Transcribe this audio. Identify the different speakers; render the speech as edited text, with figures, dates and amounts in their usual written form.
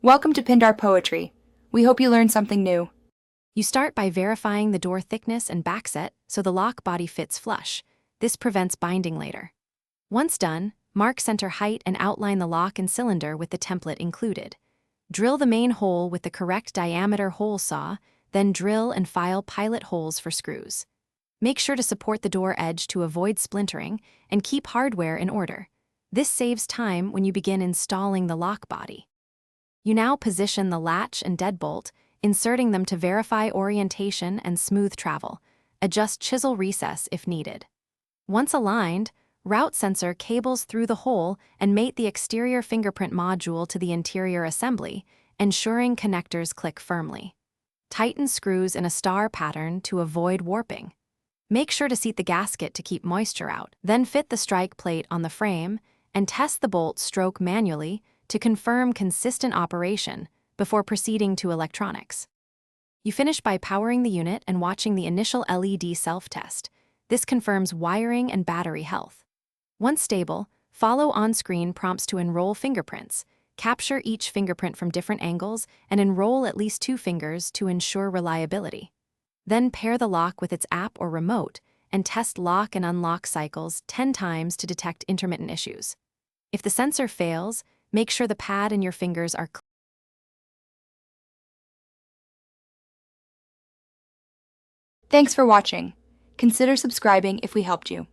Speaker 1: Welcome to Pindar Poetry. We hope you learned something new.
Speaker 2: You start by verifying the door thickness and backset so the lock body fits flush. This prevents binding later. Once done, mark center height and outline the lock and cylinder with the template included. Drill the main hole with the correct diameter hole saw, then drill and file pilot holes for screws. Make sure to support the door edge to avoid splintering and keep hardware in order. This saves time when you begin installing the lock body. You now position the latch and deadbolt, inserting them to verify orientation and smooth travel. Adjust chisel recess if needed. Once aligned, route sensor cables through the hole and mate the exterior fingerprint module to the interior assembly, ensuring connectors click firmly. Tighten screws in a star pattern to avoid warping. Make sure to seat the gasket to keep moisture out, then fit the strike plate on the frame and test the bolt stroke manually to confirm consistent operation before proceeding to electronics. You finish by powering the unit and watching the initial LED self-test. This confirms wiring and battery health. Once stable, follow on-screen prompts to enroll fingerprints. Capture each fingerprint from different angles and enroll at least 2 fingers to ensure reliability. Then pair the lock with its app or remote and test lock and unlock cycles 10 times to detect intermittent issues. If the sensor fails, make sure the pad and your fingers are clean.
Speaker 1: Thanks for watching. Consider subscribing if we helped you.